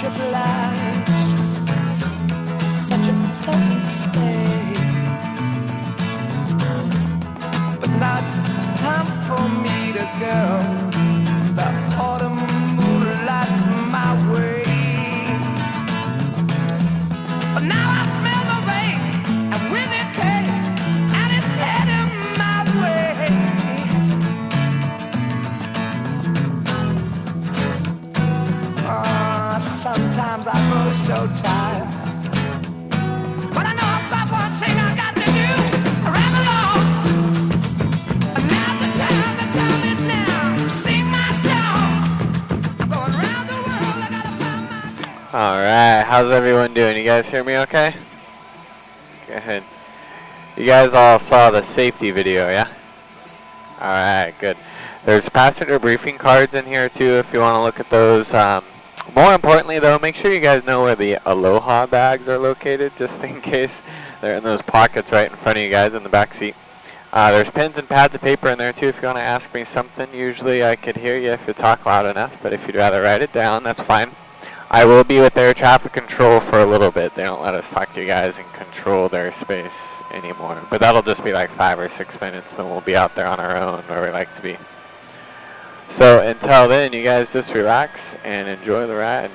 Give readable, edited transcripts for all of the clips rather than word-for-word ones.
obliged. Such a tough mistake. But now it's time for me to go. The autumn moonlight my way. But now I smell the rain, and with it came, and it's heading my way. Sometimes I grow so tired, but I know about one thing I got to do. Ramble on. Now's the time is now. Sing my song. I'm going around the world. I gotta find my girl. All right, how's everyone doing? You guys hear me okay? Go ahead. You guys all saw the safety video, yeah? All right, good. There's passenger briefing cards in here too if you want to look at those. More importantly, though, make sure you guys know where the Aloha bags are located, just in case they're in those pockets right in front of you guys in the back seat. There's pens and pads of paper in there, too, if you want to ask me something. Usually I could hear you if you talk loud enough, but if you'd rather write it down, that's fine. I will be with air traffic control for a little bit. They don't let us talk to you guys and control their space anymore. But that'll just be like 5 or 6 minutes, then we'll be out there on our own where we like to be. So until then, you guys just relax and enjoy the ride.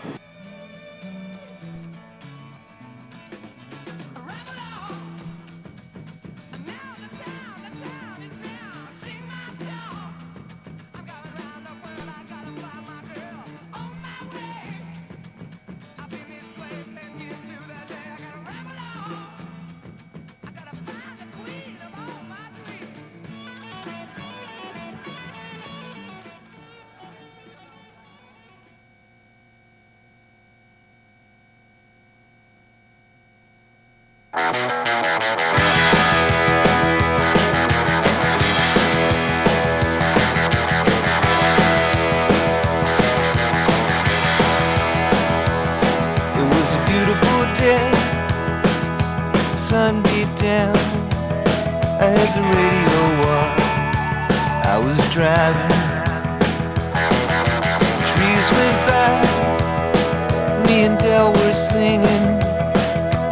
Sun beat down, I had the radio on, I was driving, trees went by, me and Del were singing,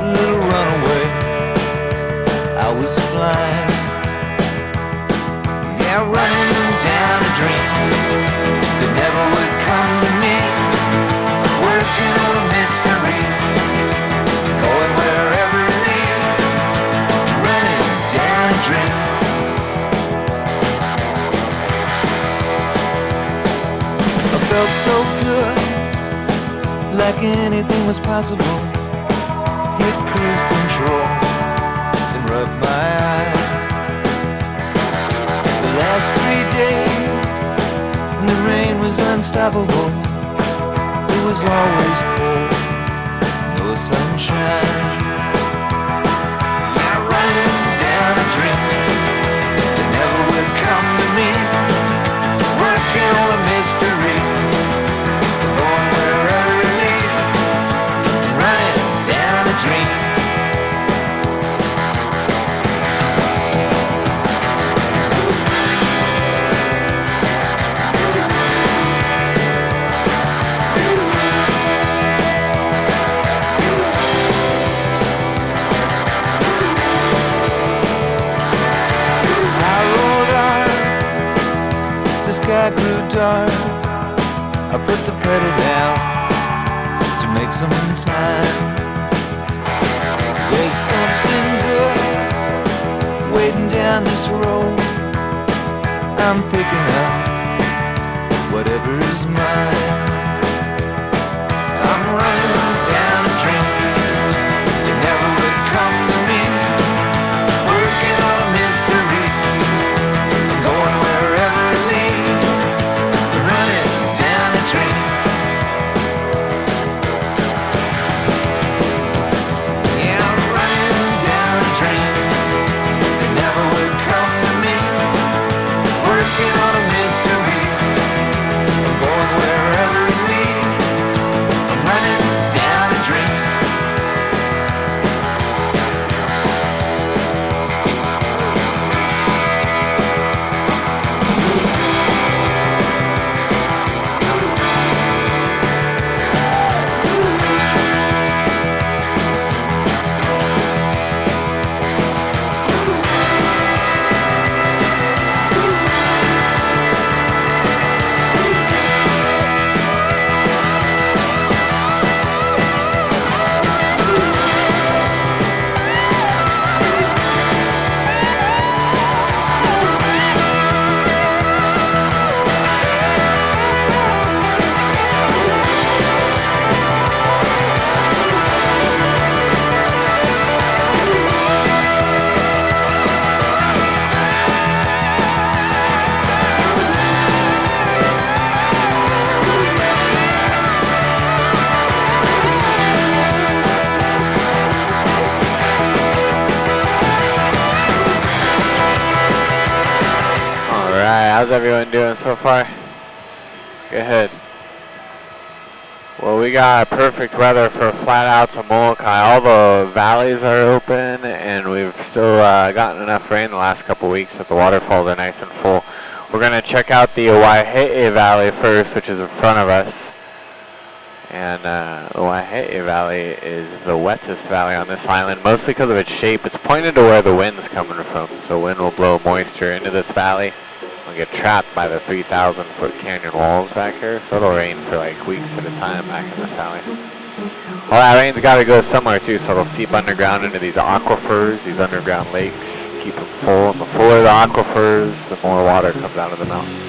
a little runaway, I was flying, yeah, running down a dream, that never would come to me, working on a mystery, going wherever it leads, running down a dream. I felt so good, like anything was possible. Hit cruise control and rub my eyes. The last 3 days, the rain was unstoppable. It was always cold, no sunshine. Yeah, running down a dream that never would come to me. Working on a mystery, going wherever it leads. Running down a dream. I grew dark, I put the pedal down to make some time. There's something good waiting down this road. I'm picking up whatever is mine. I'm running down a dream that never would come to me. Working on a mystery, going wherever it leads. Running down a dream. Yeah, I'm running down a dream that never would come to me. Working on a mystery. How's everyone doing so far? Good. Well, we got perfect weather for flat out to Molokai. All the valleys are open, and we've still gotten enough rain the last couple weeks that the waterfalls are nice and full. We're going to check out the Waihee Valley first, which is in front of us. And the Waihee Valley is the wettest valley on this island, mostly because of its shape. It's pointed to where the wind's coming from, so wind will blow moisture into this valley. We'll get trapped by the 3,000-foot canyon walls back here, so it'll rain for like weeks at a time back in this valley. Well, that rain's got to go somewhere too, so it'll seep underground into these aquifers, these underground lakes, keep them full. And the fuller the aquifers, the more water comes out of the mountain.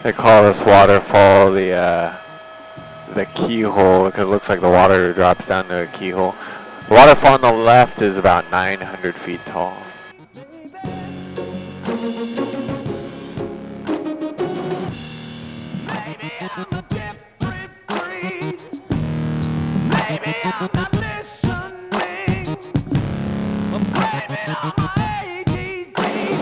They call this waterfall the keyhole because it looks like the water drops down to a keyhole. The waterfall on the left is about 900 feet tall. Maybe I'm a different breed. Maybe I'm not listening. Blame it on my ADD, baby.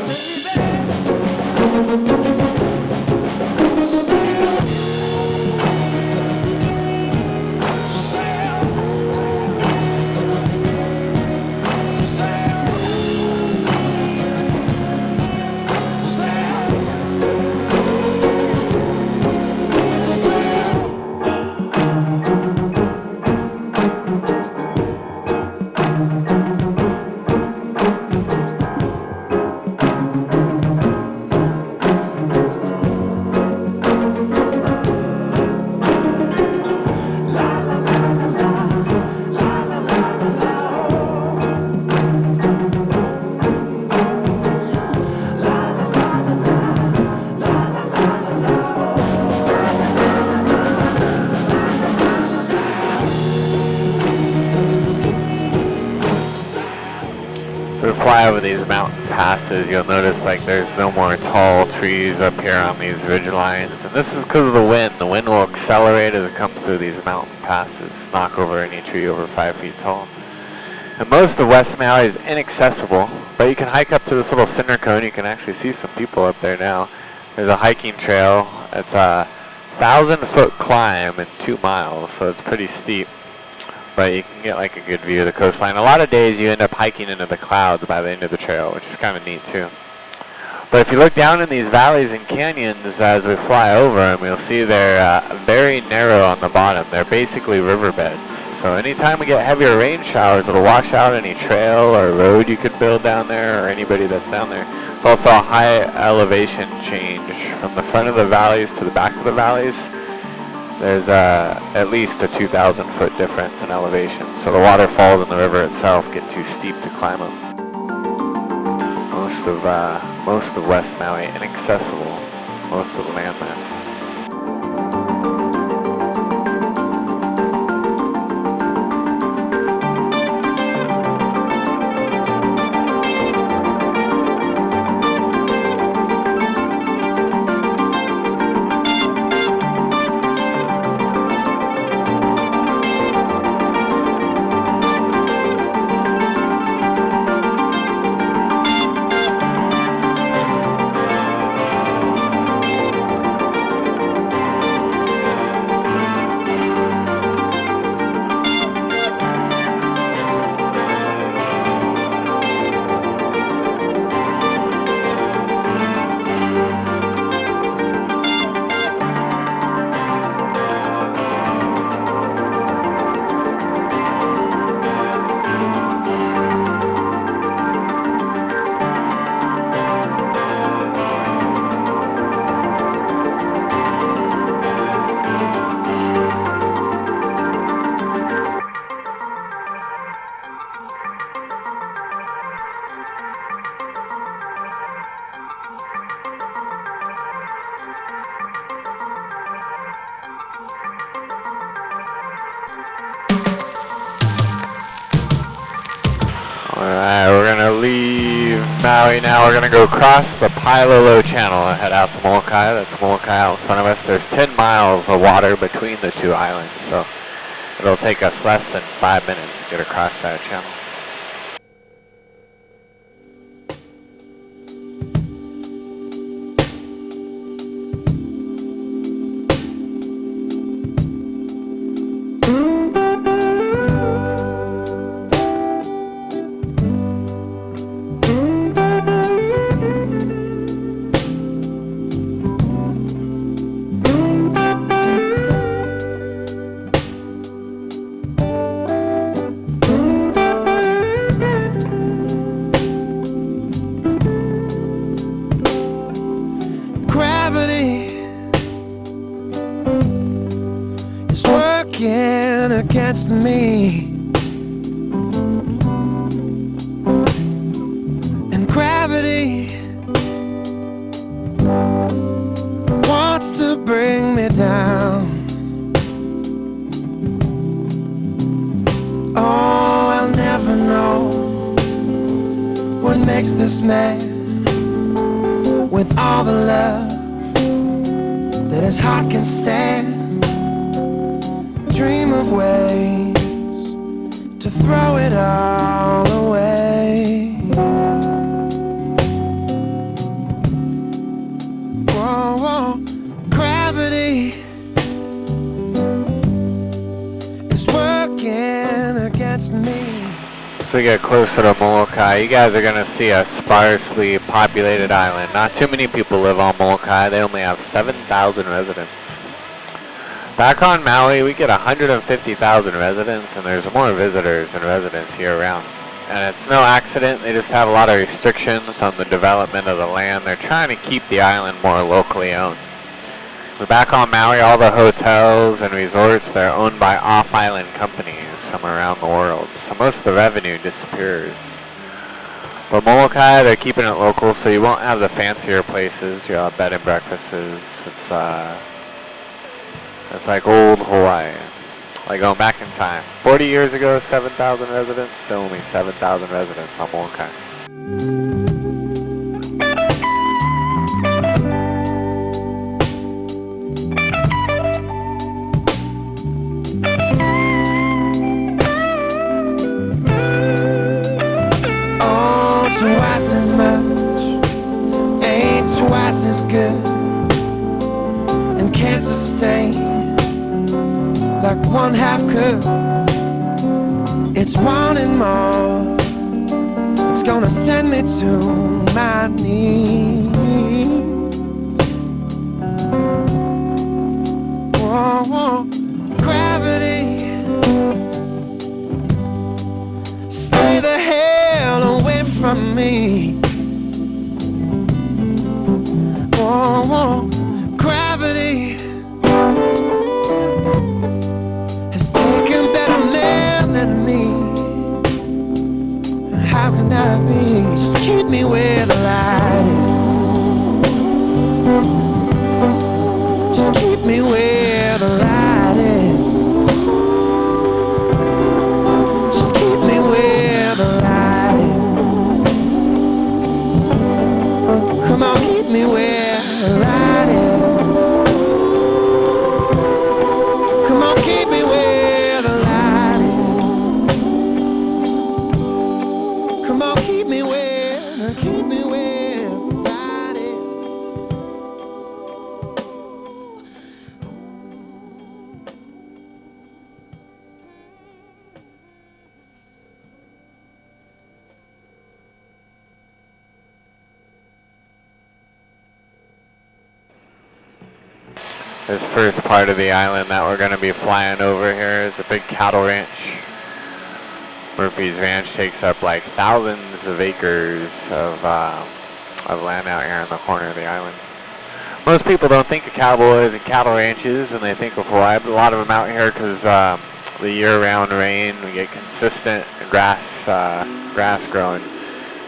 Fly over these mountain passes, you'll notice like there's no more tall trees up here on these ridge lines, and this is because of the wind. The wind will accelerate as it comes through these mountain passes, knock over any tree over 5 feet tall. And most of West Maui is inaccessible, but you can hike up to this little cinder cone. You can actually see some people up there now. There's a hiking trail. It's a 1,000-foot climb in 2 miles, so it's pretty steep. But you can get like a good view of the coastline. A lot of days you end up hiking into the clouds by the end of the trail, which is kind of neat too. But if you look down in these valleys and canyons as we fly over them, you'll see they're very narrow on the bottom. They're basically riverbeds. So anytime we get heavier rain showers, it'll wash out any trail or road you could build down there or anybody that's down there. It's also a high elevation change from the front of the valleys to the back of the valleys. There's at least a 2,000-foot difference in elevation, so the waterfalls and the river itself get too steep to climb them. Most of West Maui inaccessible, most of the landmass. Maui now. We're going to go across the Pailolo Channel and head out to Molokai. That's Molokai out in front of us. There's 10 miles of water between the two islands, so it'll take us less than 5 minutes to get across that channel. Against me, and gravity wants to bring me down. Oh, I'll never know what makes this man with all the love that his heart can stand. Dream of ways to throw it all away. Whoa, whoa. Gravity is working against me. So we get closer to Molokai. You guys are going to see a sparsely populated island. Not too many people live on Molokai. They only have 7,000 residents. Back on Maui, we get 150,000 residents, and there's more visitors than residents year-round. And it's no accident. They just have a lot of restrictions on the development of the land. They're trying to keep the island more locally owned. But back on Maui, all the hotels and resorts, they're owned by off-island companies from around the world. So most of the revenue disappears. But Molokai, they're keeping it local, so you won't have the fancier places. You'll have bed and breakfasts. It's like old Hawaii, like going back in time. 40 years ago, 7,000 residents, still only 7,000 residents on Molokai. Oh, twice as much ain't twice as good, and can't sustain like one half could. It's wanting more. It's gonna send me to my knees. Whoa, whoa. Gravity, stay the hell away from me. Whoa, whoa. Gravity than me. How can that be? Just keep me where the light is. Just keep me where the light is. Just keep me where the light is. Come on, keep me where the light is. Come on, keep me where. Keep me where God is. This first part of the island that we're going to be flying over here is a big cattle ranch. Murphy's Ranch takes up like thousands of acres of land out here in the corner of the island. Most people don't think of cowboys and cattle ranches, and they think of Hawaii, but a lot of them out here because the year-round rain, we get consistent grass growing,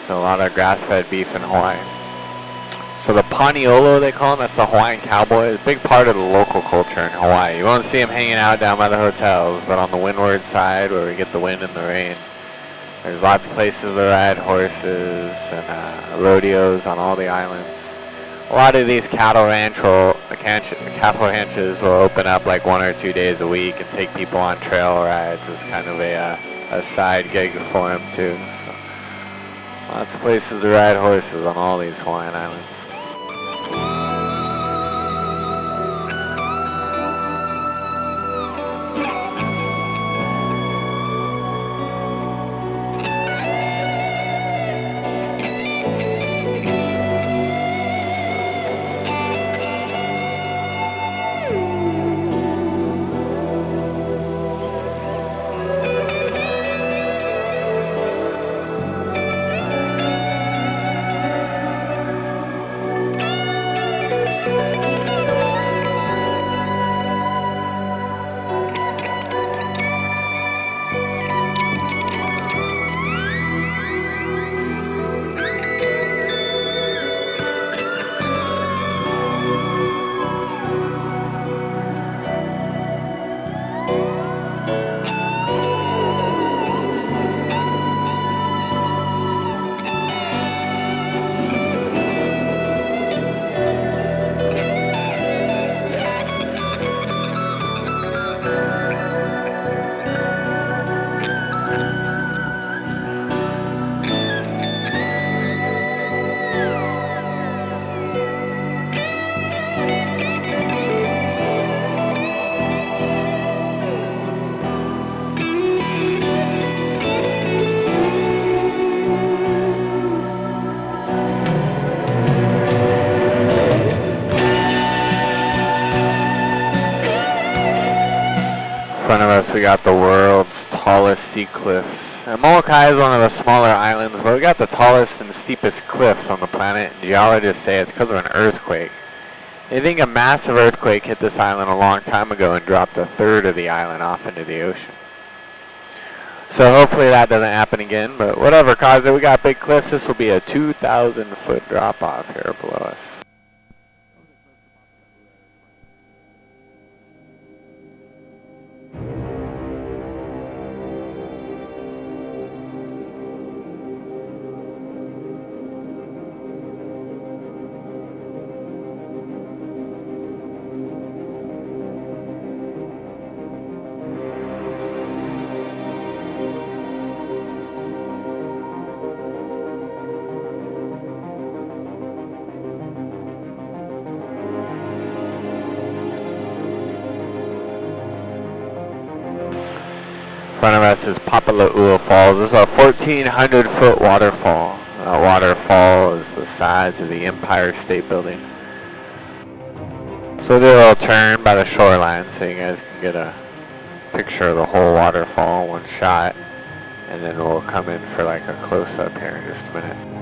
so a lot of grass-fed beef in Hawaii. So the Paniolo, they call them, that's the Hawaiian cowboy, is a big part of the local culture in Hawaii. You won't see them hanging out down by the hotels, but on the windward side where we get the wind and the rain, There's lots of places to ride horses and rodeos on all the islands. A lot of these cattle ranches will open up like 1 or 2 days a week and take people on trail rides as kind of a side gig for them too. So, lots of places to ride horses on all these Hawaiian islands. In front of us we got the world's tallest sea cliffs. And Molokai is one of the smaller islands, but we got the tallest and steepest cliffs on the planet, and geologists say it's because of an earthquake. They think a massive earthquake hit this island a long time ago and dropped a third of the island off into the ocean. So hopefully that doesn't happen again, but whatever caused it, we got big cliffs. This will be a 2,000-foot drop-off here below us. In front of us is Papala'ua Falls. This is a 1,400-foot waterfall. That waterfall is the size of the Empire State Building. So do a little turn by the shoreline so you guys can get a picture of the whole waterfall in one shot. And then we'll come in for like a close-up here in just a minute.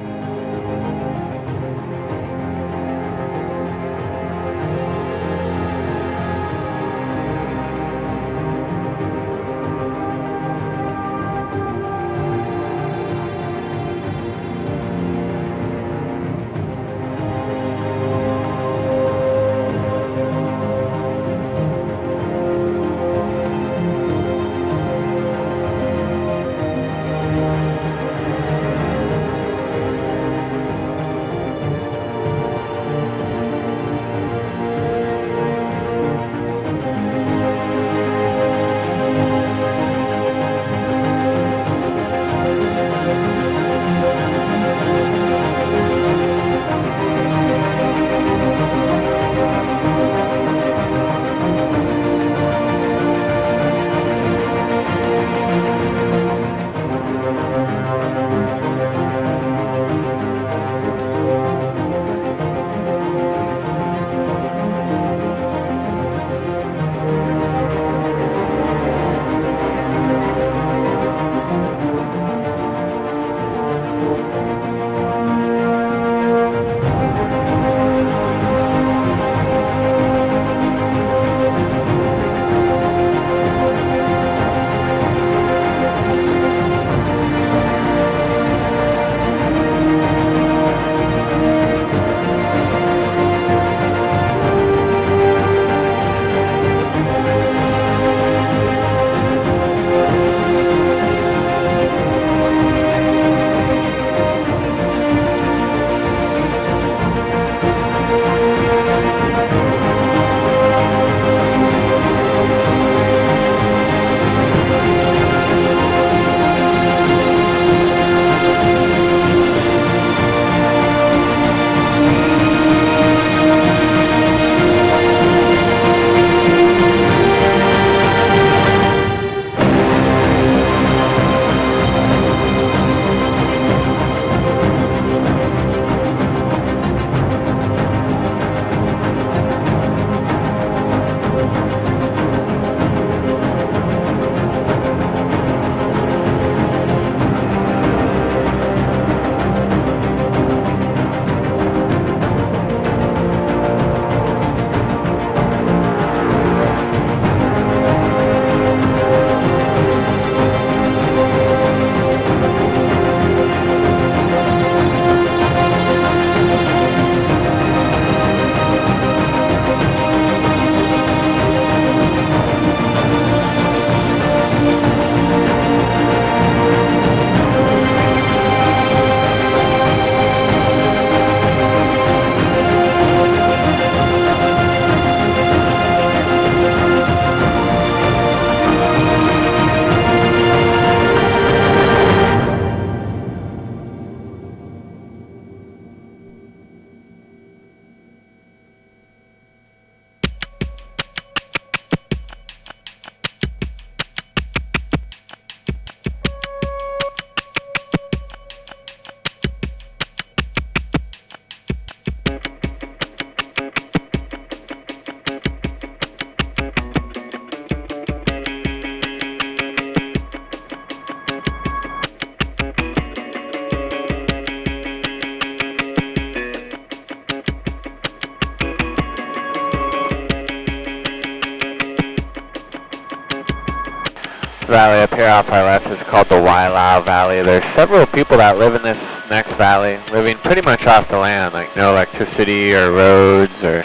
valley up here off our left is called the Wailau Valley. There's several people that live in this next valley, living pretty much off the land, like no electricity or roads or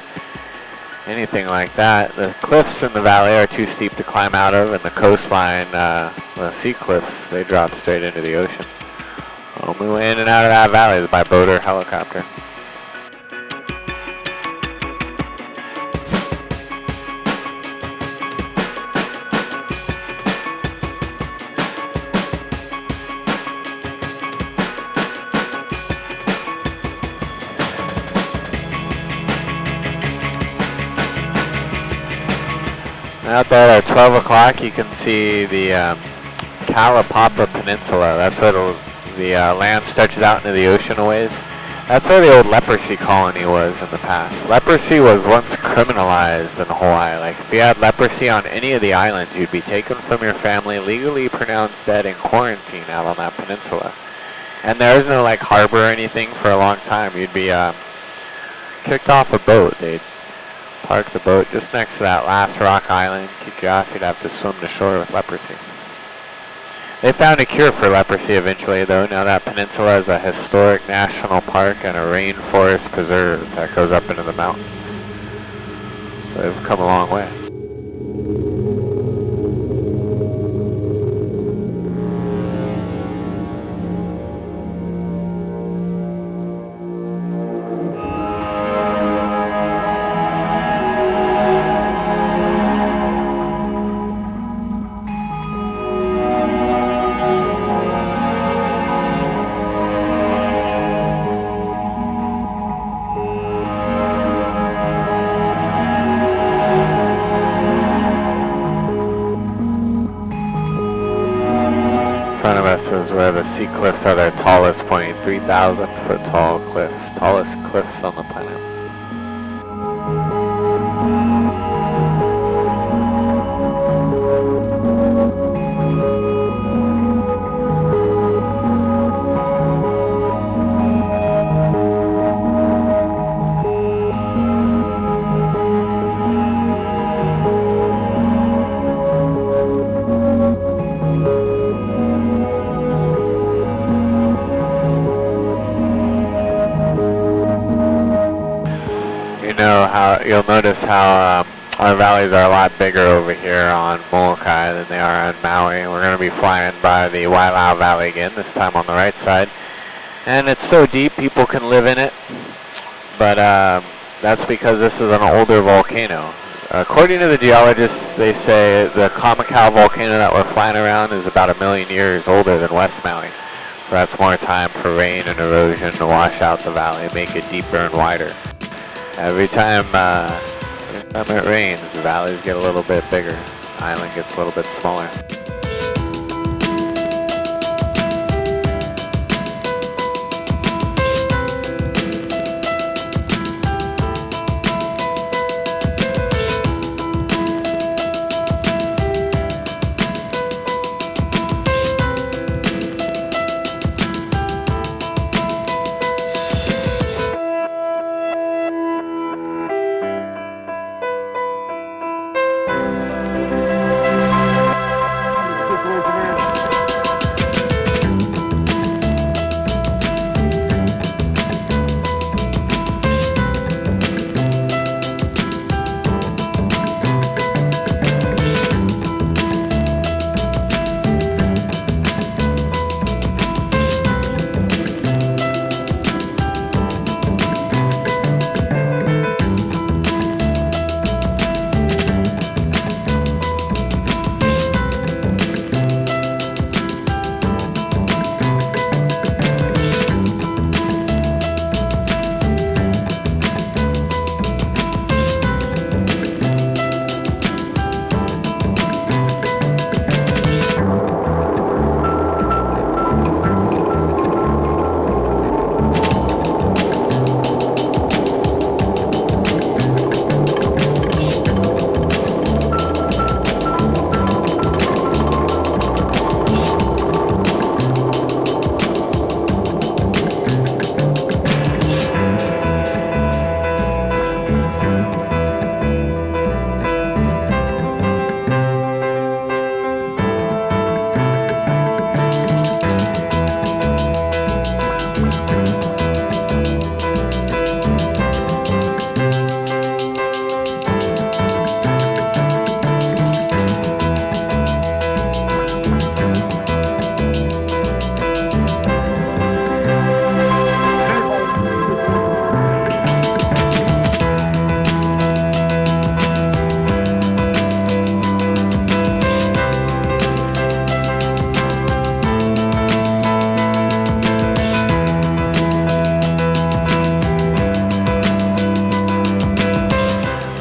anything like that. The cliffs in the valley are too steep to climb out of, and the coastline, the sea cliffs, they drop straight into the ocean. Only way in and out of that valley is by boat or helicopter. Out there at 12 o'clock, you can see the Kalapapa Peninsula. That's where the land stretches out into the ocean a ways. That's where the old leprosy colony was in the past. Leprosy was once criminalized in Hawaii. Like, if you had leprosy on any of the islands, you'd be taken from your family, legally pronounced dead, and quarantined out on that peninsula. And there was no, like, harbor or anything for a long time. You'd be kicked off a boat. They'd park the boat just next to that last rock island, kick you off, you'd have to swim to shore with leprosy. They found a cure for leprosy eventually, though. Now that peninsula is a historic national park and a rainforest preserve that goes up into the mountains. So they've come a long way. In front of us is where the sea cliffs are their tallest point, 3,000-foot tall cliffs, tallest cliffs on the planet. You'll notice how our valleys are a lot bigger over here on Molokai than they are on Maui. We're going to be flying by the Wailau Valley again, this time on the right side. And it's so deep, people can live in it. But that's because this is an older volcano. According to the geologists, they say the Kamakau volcano that we're flying around is about 1 million years older than West Maui. So that's more time for rain and erosion to wash out the valley, make it deeper and wider. Every time it rains, the valleys get a little bit bigger. The island gets a little bit smaller.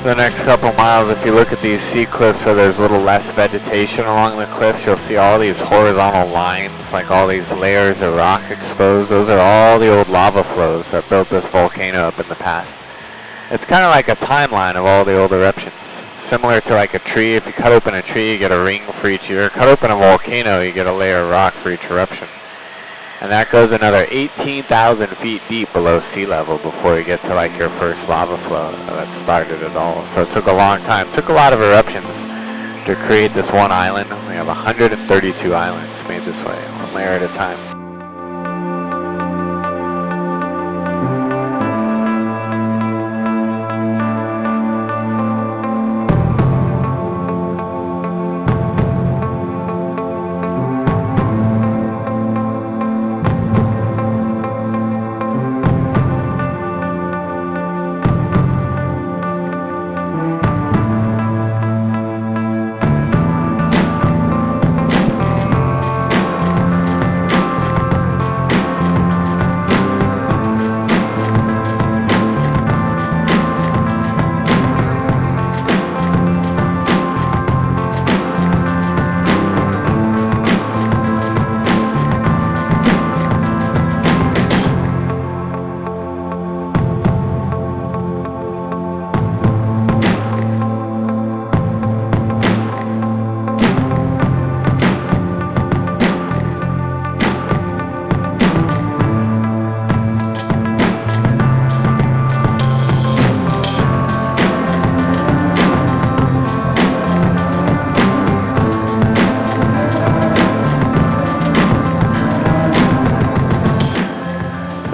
For the next couple miles, if you look at these sea cliffs where there's a little less vegetation along the cliffs, you'll see all these horizontal lines, like all these layers of rock exposed. Those are all the old lava flows that built this volcano up in the past. It's kind of like a timeline of all the old eruptions. Similar to like a tree. If you cut open a tree, you get a ring for each year. Cut open a volcano, you get a layer of rock for each eruption. And that goes another 18,000 feet deep below sea level before you get to like your first lava flow that started it all. So it took a long time. It took a lot of eruptions to create this one island. We have 132 islands made this way, one layer at a time.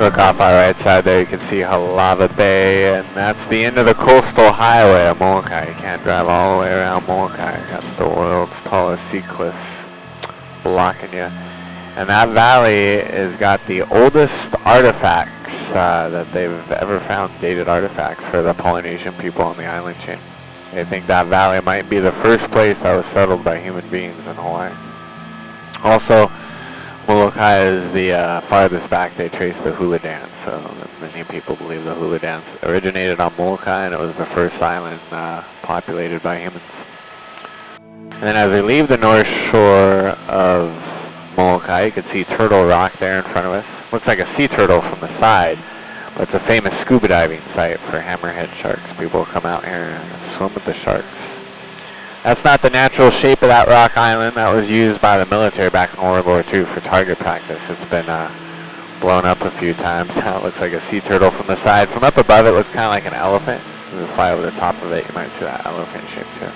Look off our right side there, you can see Halava Bay, and that's the end of the coastal highway of Molokai. You can't drive all the way around Molokai. Got the world's tallest sea cliffs blocking you. And that valley has got the oldest artifacts that they've ever found, dated artifacts for the Polynesian people on the island chain. They think that valley might be the first place that was settled by human beings in Hawaii. Also, Molokai is the farthest back they trace the hula dance, so many people believe the hula dance originated on Molokai and it was the first island populated by humans. And then as we leave the north shore of Molokai, you can see Turtle Rock there in front of us. Looks like a sea turtle from the side, but it's a famous scuba diving site for hammerhead sharks. People come out here and swim with the sharks. That's not the natural shape of that rock island. That was used by the military back in World War II for target practice. It's been blown up a few times. Now it looks like a sea turtle from the side. From up above it looks kind of like an elephant. If you fly over the top of it, you might see that elephant shape too.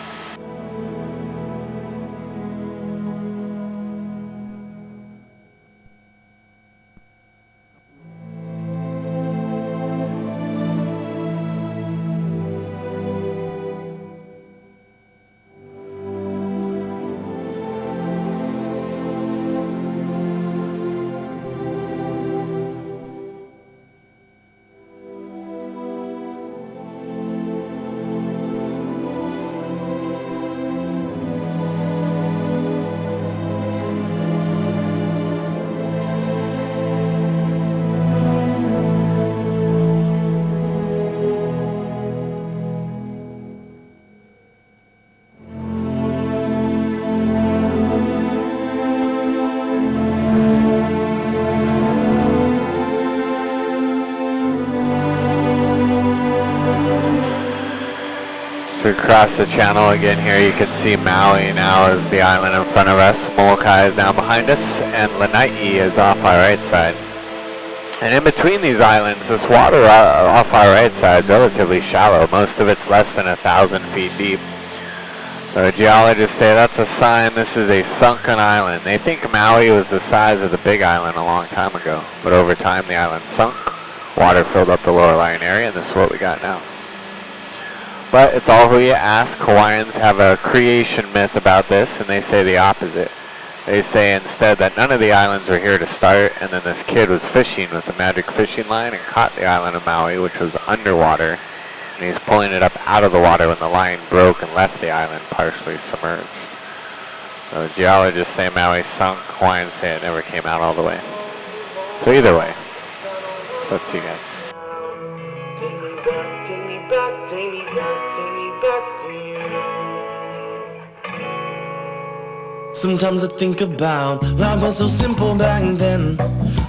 Across the channel again here, you can see Maui now is the island in front of us. Molokai is now behind us, and Lanai is off our right side. And in between these islands, this water off our right side is relatively shallow. Most of it's less than 1,000 feet deep. So geologists say that's a sign this is a sunken island. They think Maui was the size of the big island a long time ago, but over time the island sunk. Water filled up the lower lying area, and this is what we got now. But it's all who you ask. Hawaiians have a creation myth about this, and they say the opposite. They say instead that none of the islands were here to start, and then this kid was fishing with a magic fishing line and caught the island of Maui, which was underwater, and he's pulling it up out of the water when the line broke and left the island partially submerged. So geologists say Maui sunk, Hawaiians say it never came out all the way. So either way, it's up to you guys. back, take me back, take me back to you. Sometimes I think about life was so simple back then.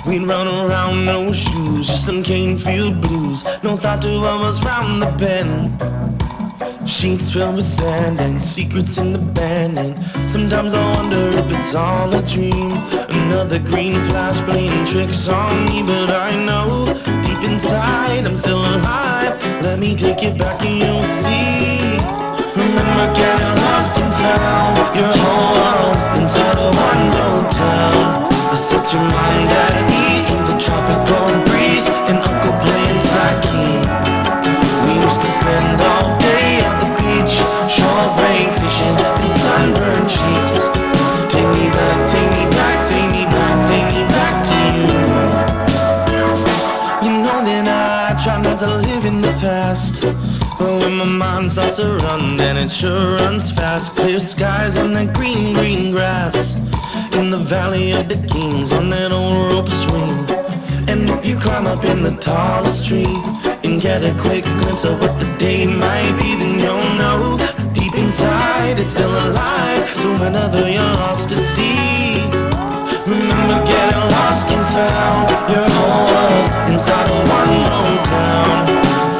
We'd run around, no shoes, just some cane field blues. No thought to us round the bend. Sheets filled with sand and secrets in the band. And sometimes I wonder if it's all a dream. Another green flash playing tricks on me, but I know deep inside I'm still alive. Let me take you back and you'll see. Remember getting lost in town, your whole world inside of one hotel. I set your mind at ease with the tropical breeze and Uncle playing sidekick. We used to spend all day at the beach, shore break fishing and sunburned cheeks. Take me back, take me back, take me back, take me back to you. You know that I try not to live in the past, but when my mind starts to run, then it sure runs fast. Clear skies and that green, green grass in the valley of the kings on that old rope swing. And if you climb up in the tallest tree and get a quick glimpse of what the day might be, then you'll know deep inside it's still alive. So whenever you're lost at sea, remember getting lost in town, your whole world inside of one little town.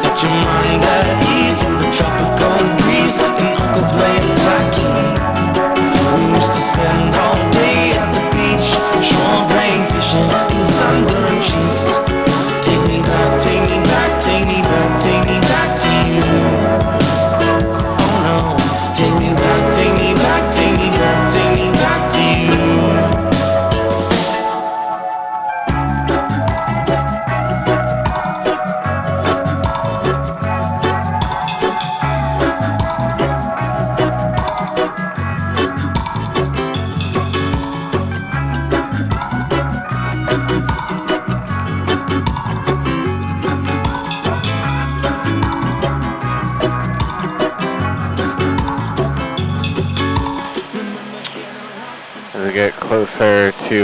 Set your mind at ease in the tropical breeze and Uncle playing sidekick. We used to spend all day at the beach, shore break fishing and sunburned cheeks. Take me back, take me back, take me back, take me back to you. Oh no, take me back, take me back, take me back, take me back to you. As we get closer to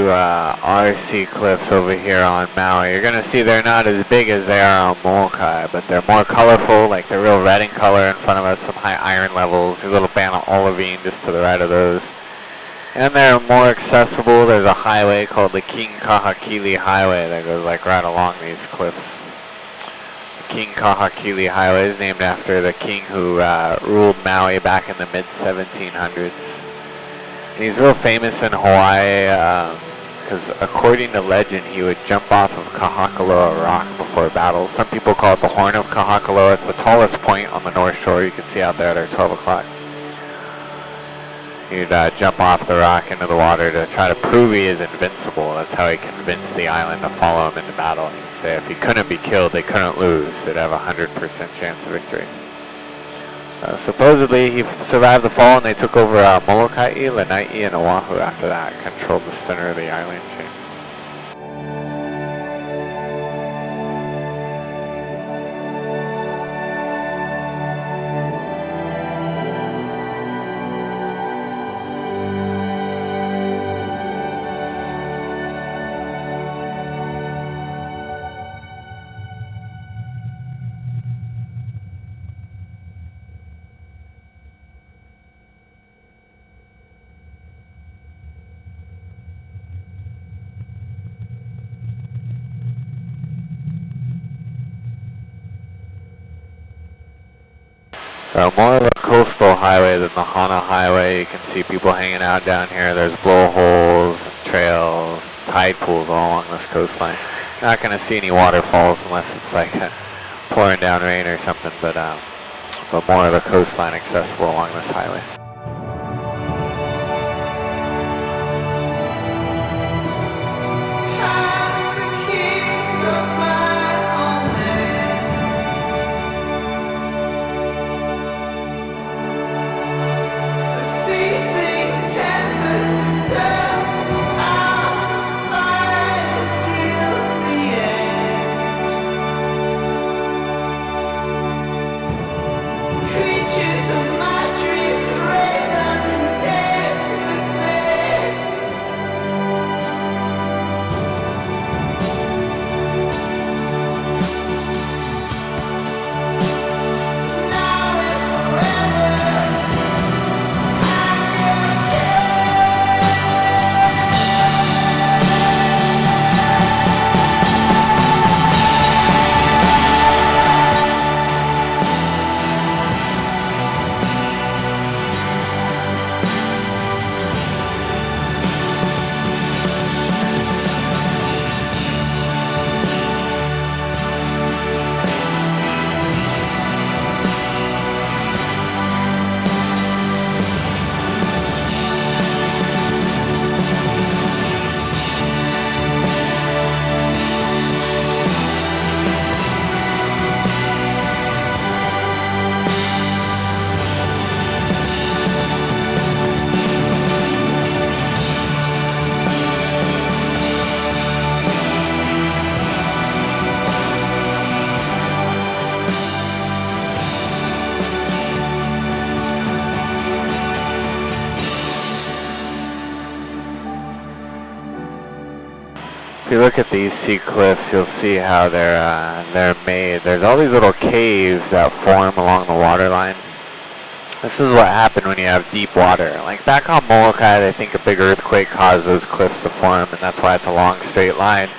RC cliffs over here on Maui, you're going to see they're not as big as they are on Molokai, but they're more colorful, like they're real red in color in front of us, some high iron levels, a little band of olivine just to the right of those. And they're more accessible. There's a highway called the King Kahakili Highway that goes like right along these cliffs. The King Kahakili Highway is named after the king who ruled Maui back in the mid-1700s. He's real famous in Hawaii because, according to legend, he would jump off of Kahakaloa Rock before battles. Some people call it the Horn of Kahakaloa. It's the tallest point on the North Shore. You can see out there at our 12 o'clock. He'd jump off the rock into the water to try to prove he is invincible. That's how he convinced the island to follow him into battle. He'd say if he couldn't be killed, they couldn't lose. They'd have a 100% chance of victory. Supposedly, he survived the fall, and they took over Molokai, Lanai, and Oahu after that, controlled the center of the island chain. So more of a coastal highway than the Hana Highway. You can see people hanging out down here. There's blowholes, trails, tide pools all along this coastline. You're not going to see any waterfalls unless it's like pouring down rain or something, but more of the coastline accessible along this highway. Creatures of my dreams. you look at these sea cliffs, you'll see how they're made. There's all these little caves that form along the waterline. This is what happened when you have deep water. Like back on Molokai, they think a big earthquake caused those cliffs to form, and that's why it's a long straight line.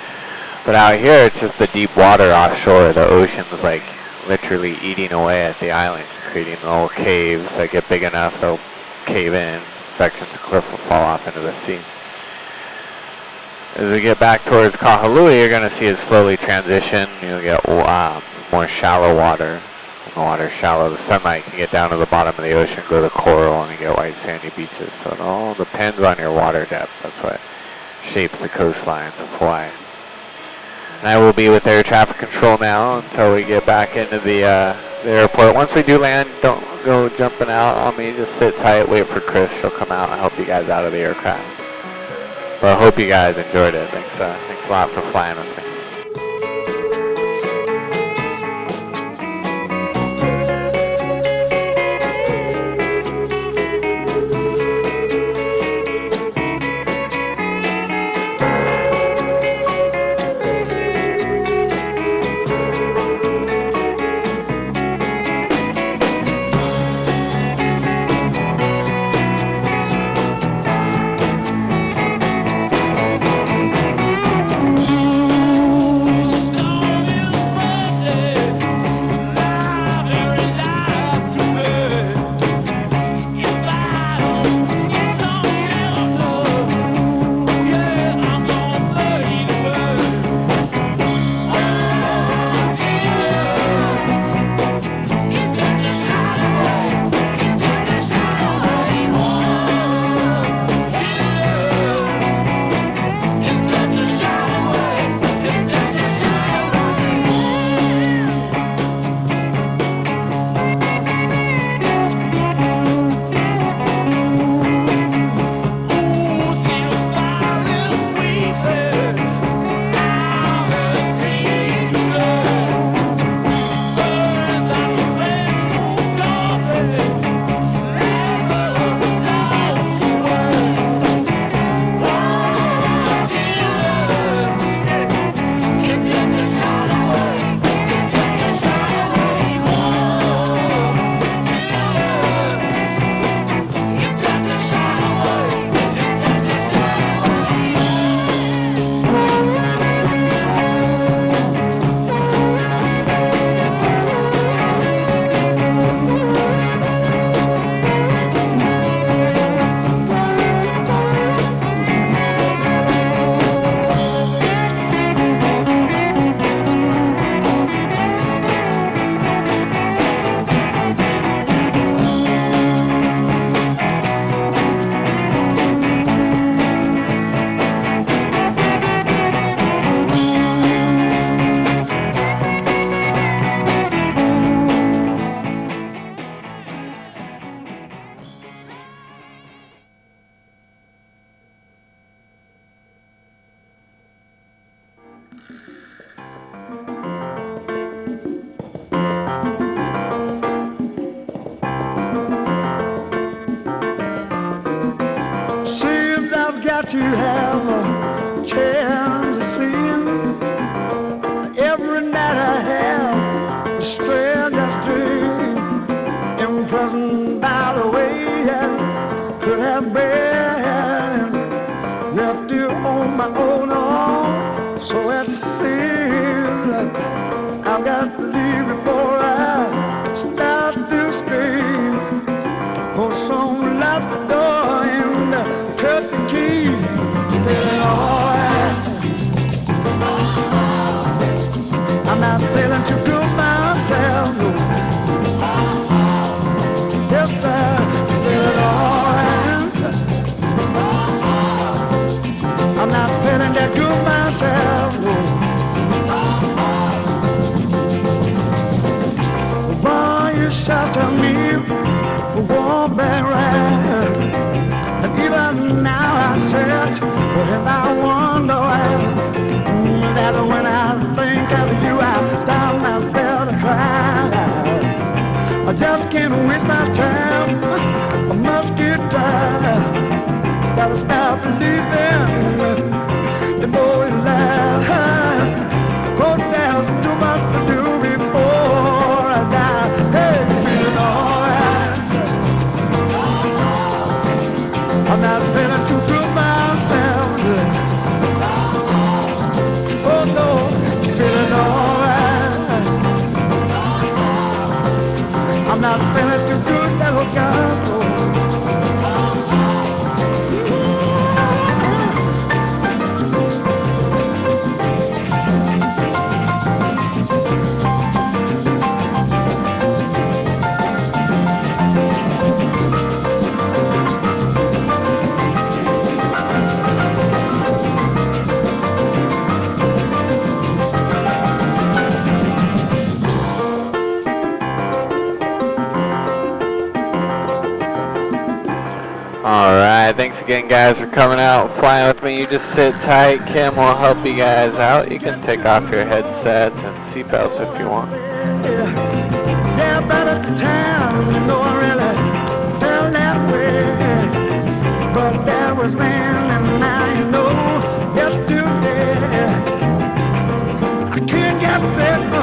But out here, it's just the deep water offshore. The ocean's like literally eating away at the island, creating little caves that get big enough, they'll cave in. Sections of cliff will fall off into the sea. As we get back towards Kahului, you're going to see it slowly transition. You'll get more shallow water. When the water's shallow, the sunlight can get down to the bottom of the ocean, go to coral, and you get white sandy beaches. So it all depends on your water depth. That's what shapes the coastlines of Hawaii. And I will be with air traffic control now until we get back into the airport. Once we do land, don't go jumping out on me. Just sit tight, wait for Chris. She'll come out and help you guys out of the aircraft. But I hope you guys enjoyed it. Thanks a lot for flying with me. got to have a chance to see him. Every night I have a stranger's dream. Imprisoned by the way I could have been. Left you on my own arm, so it seems I've got to leave before I start to scream. For some locked the door and cut the key. Feeling alright. I'm not feeling too good myself. No. Yes, I'm feeling alright. I'm not feeling that good myself. No. Why you shelter me for one back ride? And even now I search, but if I wonder why, that when I think of you, I stop myself to cry. I just can't waste my time. I must get tired. Gotta stop believing the boy is lying. not feeling too good, that was God. Alright, thanks again guys for coming out and flying with me. You just sit tight. Kim will help you guys out. You can take off your headsets and seatbelts if you want. Yeah, but at the time, you know, I really felt that way. But that was then, and now you know, yesterday. I can't get back.